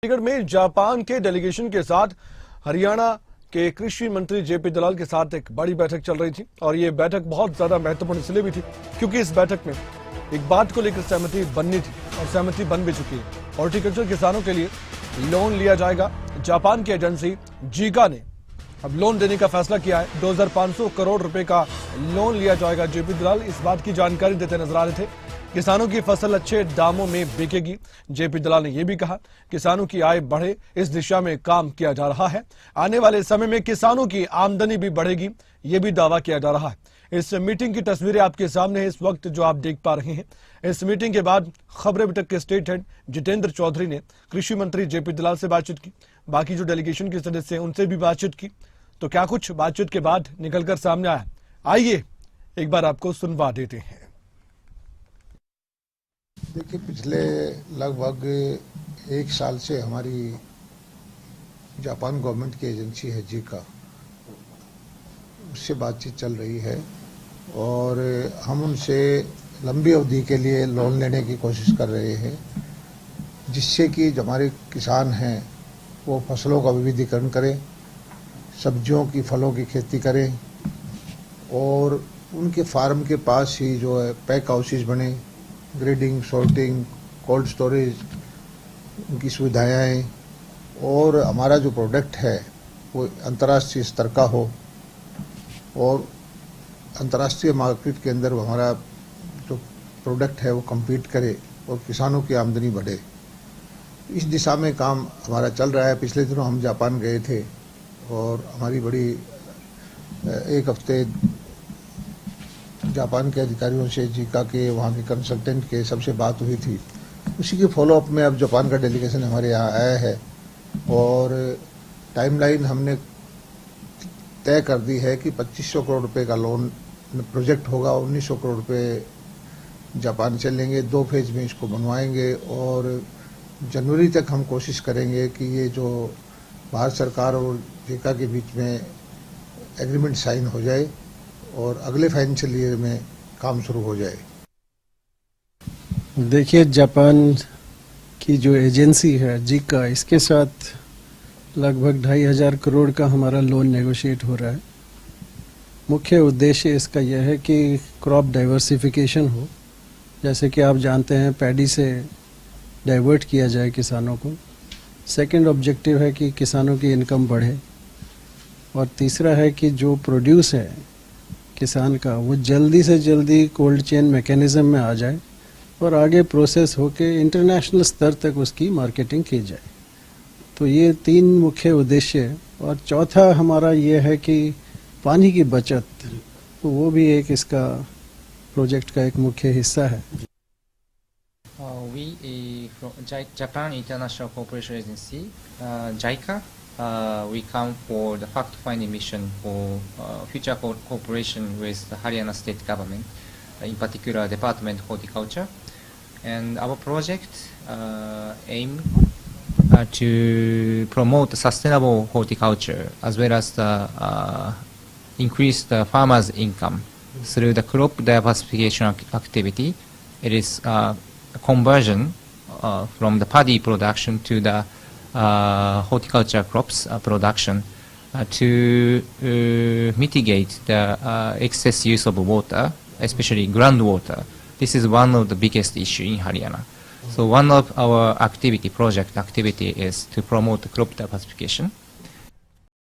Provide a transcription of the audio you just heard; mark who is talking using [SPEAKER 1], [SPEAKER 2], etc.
[SPEAKER 1] चंडीगढ़ में जापान के डेलीगेशन के साथ हरियाणा के कृषि मंत्री जेपी दलाल के साथ एक बड़ी बैठक चल रही थी और ये बैठक बहुत ज्यादा महत्वपूर्ण इसलिए भी थी क्योंकि इस बैठक में एक बात को लेकर सहमति बननी थी और सहमति बन भी चुकी है। हॉर्टिकल्चर किसानों के लिए लोन लिया जाएगा। जापान की एजेंसी जीका ने अब लोन देने का फैसला किया है। 2500 करोड़ रुपए का लोन लिया जाएगा। जेपी दलाल इस बात की जानकारी देते नजर आ रहे थे। किसानों की फसल अच्छे दामों में बिकेगी। जेपी दलाल ने यह भी कहा किसानों की आय बढ़े, इस दिशा में काम किया जा रहा है। आने वाले समय में किसानों की आमदनी भी बढ़ेगी, ये भी दावा किया जा रहा है। इस मीटिंग की तस्वीरें आपके सामने है इस वक्त जो आप देख पा रहे हैं। इस मीटिंग के बाद खबरें अभी तक के स्टेट हेड जितेंद्र चौधरी ने कृषि मंत्री जेपी दलाल से बातचीत की। बाकी जो डेलीगेशन के सदस्य हैं उनसे भी बातचीत की। तो क्या कुछ बातचीत के बाद निकलकर सामने आया, आइए एक बार आपको सुनवा देते हैं।
[SPEAKER 2] देखिए, पिछले लगभग एक साल से हमारी जापान गवर्नमेंट की एजेंसी है जीका, उससे बातचीत चल रही है और हम उनसे लंबी अवधि के लिए लोन लेने की कोशिश कर रहे हैं, जिससे कि जो हमारे किसान हैं वो फसलों का विविधीकरण करें, सब्जियों की फलों की खेती करें और उनके फार्म के पास ही जो है पैक हाउसेज बने, ग्रेडिंग, सॉर्टिंग, कोल्ड स्टोरेज, उनकी सुविधाएं आएँ और हमारा जो प्रोडक्ट है वो अंतर्राष्ट्रीय स्तर का हो और अंतर्राष्ट्रीय मार्केट के अंदर हमारा जो प्रोडक्ट है वो कम्पीट करे और किसानों की आमदनी बढ़े। इस दिशा में काम हमारा चल रहा है। पिछले दिनों हम जापान गए थे और हमारी बड़ी एक हफ्ते जापान के अधिकारियों से, जीका के, वहाँ के कंसल्टेंट के सबसे बात हुई थी। उसी के फॉलोअप में अब जापान का डेलीगेशन हमारे यहाँ आया है और टाइमलाइन हमने तय कर दी है कि 2500 करोड़ रुपए का लोन प्रोजेक्ट होगा। 1900 करोड़ रुपए जापान से लेंगे, 2 फेज में इसको बनवाएंगे और जनवरी तक हम कोशिश करेंगे कि ये जो भारत सरकार और जीका के बीच में एग्रीमेंट साइन हो जाए और अगले फाइनेंशियल ईयर में काम शुरू हो जाए।
[SPEAKER 3] देखिए, जापान की जो एजेंसी है जीका, इसके साथ लगभग 2500 करोड़ का हमारा लोन नेगोशिएट हो रहा है। मुख्य उद्देश्य इसका यह है कि क्रॉप डाइवर्सिफिकेशन हो। जैसे कि आप जानते हैं, पैडी से डाइवर्ट किया जाए किसानों को। सेकंड ऑब्जेक्टिव है कि किसानों की इनकम बढ़े और तीसरा है कि जो प्रोड्यूस है किसान का वो जल्दी से जल्दी कोल्ड चेन मैकेनिज्म में आ जाए और आगे प्रोसेस होके इंटरनेशनल स्तर तक उसकी मार्केटिंग की जाए। तो ये 3 मुख्य उद्देश्य है और चौथा हमारा ये है कि पानी की बचत, तो वो भी एक इसका प्रोजेक्ट का एक मुख्य हिस्सा है।
[SPEAKER 4] We from Japan International Cooperation Agency, JICA, we come for the fact-finding mission for future cooperation with the Haryana state government, in particular Department of Horticulture. And our project aim to promote sustainable horticulture as well as the increase the farmers' income through the crop diversification activity. It is conversion from the paddy production to the horticulture crops production to mitigate the excess use of water, especially groundwater. This is one of the biggest issue in Haryana. So one of our project activity is to promote crop diversification.